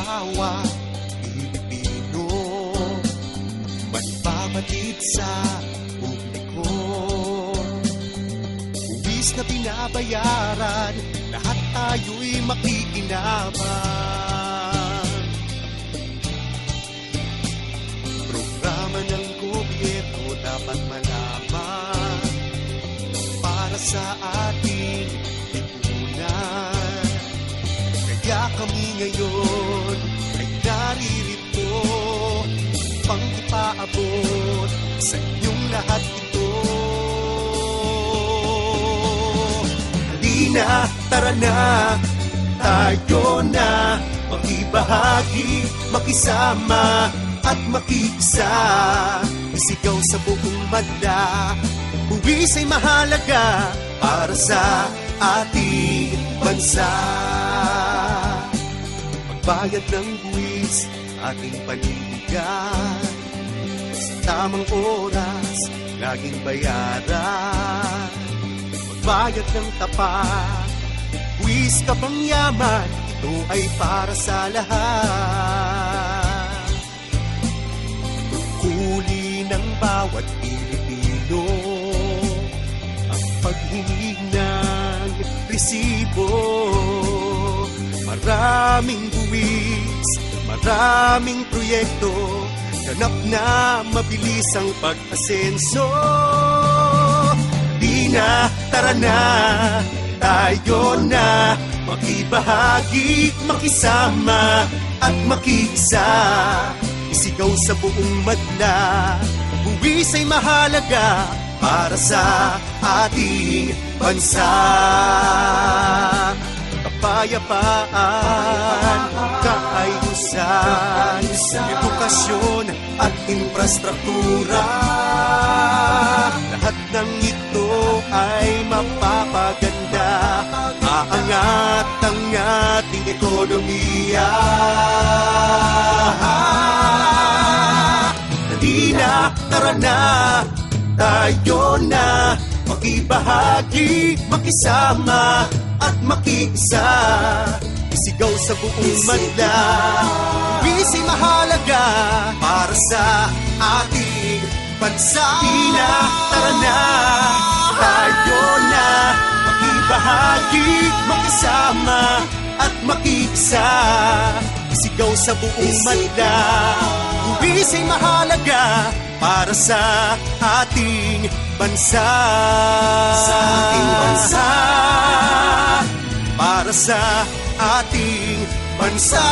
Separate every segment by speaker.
Speaker 1: bawat Pilipino, magbabatid sa publiko. Buwis na binabayaran, lahat tayo'y makikinabang. Programa ng gobyerno dapat malaman para sa ating lipunan. Kaya kami ngayon ay naririto pang ipaabot sa inyong lahat ito. Halina, tara na, tayo na, makibahagi, makisama at makikisa. Isigaw sa buong madla, buwis ay mahalaga para sa ating bansa. Magbayad ng buwis, ating panindigan, sa tamang oras, laging bayaran. Magbayad ng tapat, buwis kapang yaman, ito ay para sa lahat. Tungkulin ng bawat Pilipino ang paghingi ng resibo. Maraming buwis, maraming proyekto, ganap na mabilis ang pag-asenso. Di na, tara na, tayo na, makibahagi, makisama at makikisa. Isigaw sa buong madla, buwis ay mahalaga para sa ating bansa. Kapayapaan, kaayusan, edukasyon at infrastruktura, lahat ng ito ay mapapaganda, aangat ang ating ekonomiya. Halina, tara na, tayo na, makibahagi, makisama at makikisa. Isigaw sa buong madla, buwis ay mahalaga para sa ating bansa. Halina, tara na, tayo na, makibahagi, makisama at makikisa. Isigaw sa buong madla, buwis ay mahalaga para sa ating bansa. Sa ating bansa, para sa ating bansa.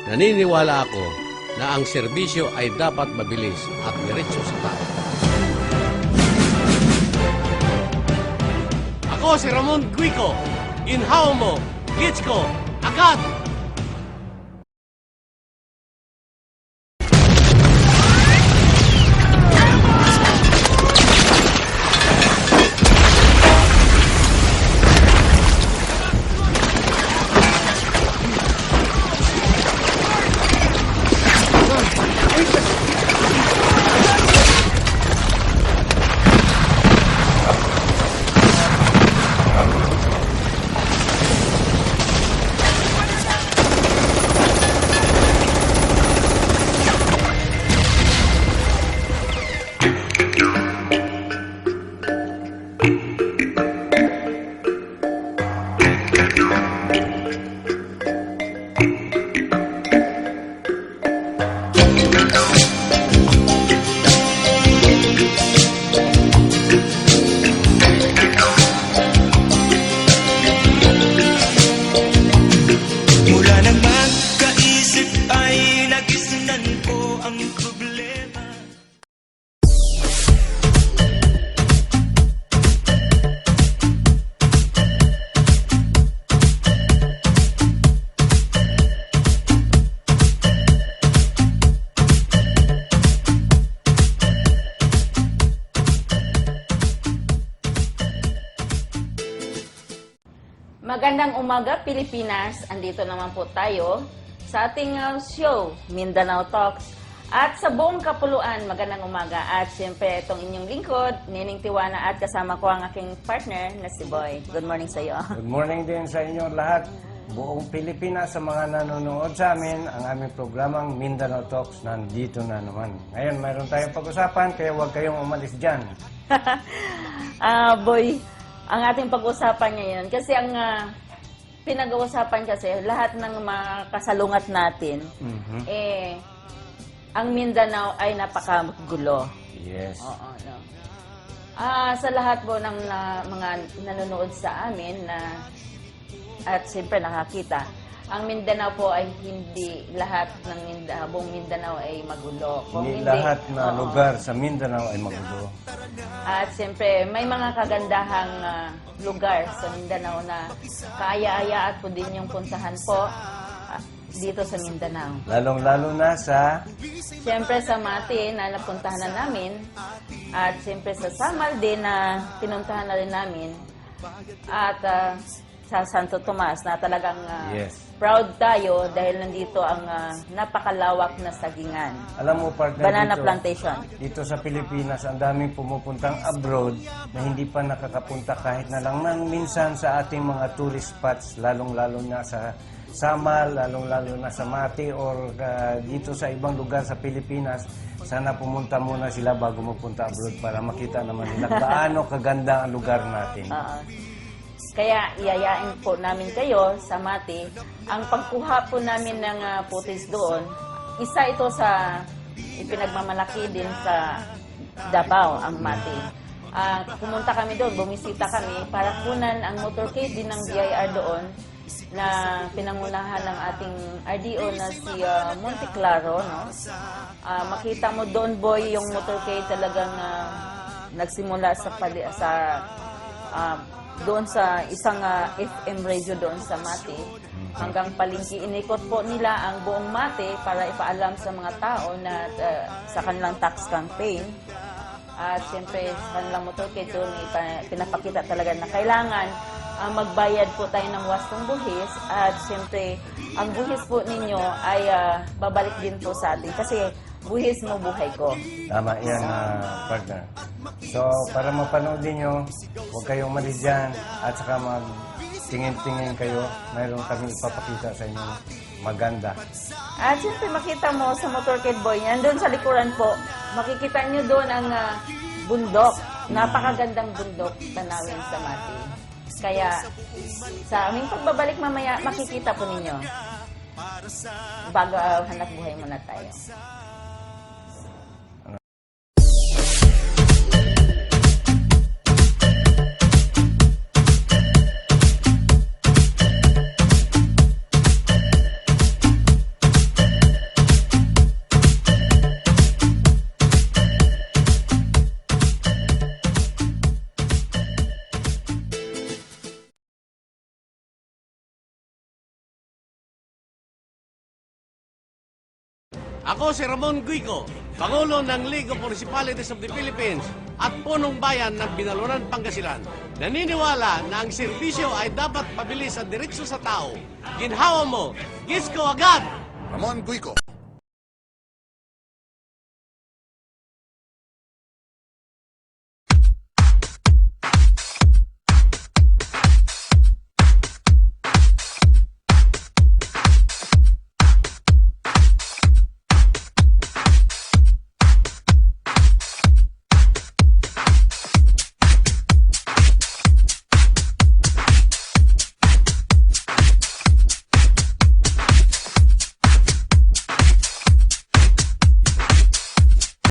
Speaker 2: Naniniwala ako na ang serbisyo ay dapat mabilis at diretso sa tao. Ako si Ramon Guico. Ginhawa mo, gets ko, agad!
Speaker 3: Magandang umaga, Pilipinas. Andito naman po tayo sa ating show, Mindanao Talks. At sa buong kapuluan, magandang umaga. At siyempre, itong inyong lingkod, Nining Tiwana, at kasama ko ang aking partner na si Boy. Good morning sa iyo.
Speaker 4: Good morning din sa inyo lahat. Buong Pilipinas sa mga nanonood sa amin, ang aming programang Mindanao Talks nandito na naman. Ngayon, mayroon tayong pag-usapan, kaya huwag kayong umalis dyan.
Speaker 3: Boy, ang ating pag-usapan ngayon, kasi ang pinag-uusapan kasi, lahat ng mga kasalungat natin, ang Mindanao ay napakagulo.
Speaker 4: Yes.
Speaker 3: Oo, no. Sa lahat po ng mga nanonood sa amin at siyempre nakakita, ang Mindanao po ay hindi lahat ng buong Mindanao ay magulo.
Speaker 4: Hindi lahat na lugar sa Mindanao ay magulo.
Speaker 3: At siyempre may mga kagandahang lugar sa Mindanao na kaaya-aya at po din yung puntahan po dito sa Mindanao.
Speaker 4: Lalong-lalo na sa
Speaker 3: Siyempre sa Mati na napuntahan na namin at siyempre sa Samal din na pinuntahan na rin namin at sa Santo Tomas na talagang
Speaker 4: Yes.
Speaker 3: proud tayo dahil nandito ang napakalawak na sagingan.
Speaker 4: Alam mo, partner,
Speaker 3: Banana
Speaker 4: dito,
Speaker 3: plantation.
Speaker 4: dito sa Pilipinas, ang daming pumupuntang abroad na hindi pa nakakapunta kahit na lang nang minsan sa ating mga tourist spots, lalong-lalo na sa Samal, lalong-lalo na sa Mati or dito sa ibang lugar sa Pilipinas. Sana pumunta muna sila bago magpunta abroad para makita naman nila gaano kaganda ang lugar natin.
Speaker 3: Kaya iyayain po namin kayo sa Mati. Ang pagkuha po namin ng footage doon, isa ito sa ipinagmamalaki din sa Davao, ang Mati. Pumunta kami doon, bumisita kami para kunan ang motorcade din ng BIR doon na pinangunahan ng ating RDO na si Monte Claro. No? Makita mo doon, Boy, yung motorcade talagang nagsimula doon sa isang FM radio doon sa Mati hanggang Palengke. Inikot po nila ang buong Mati para ipaalam sa mga tao na sa kanilang tax campaign at siyempre sa kanilang motorcade doon pinapakita talaga na kailangan magbayad po tayo ng wastong buhis at siyempre ang buhis po ninyo ay babalik din po sa atin kasi buhis mo buhay ko.
Speaker 4: Tama yan, partner. So, para mapanood nyo, huwag kayong umalis dyan at saka magtingin-tingin kayo. Mayroon kami ipapakita sa inyo maganda.
Speaker 3: At siyempre makita mo sa motorcade, Boy, nandun sa likuran po, makikita nyo doon ang bundok. Napakagandang bundok tanawin sa Mati. Kaya sa aming pagbabalik mamaya, makikita po ninyo. Bago hanap buhay muna tayo.
Speaker 2: Ako si Ramon Guico, Pangulo ng League of Municipalities of the Philippines at punong bayan ng Binaluran, Pangasinan. Naniniwala na ang serbisyo ay dapat pabilis at diretso sa tao. Ginhawa mo, gis ko agad!
Speaker 1: Ramon Guico.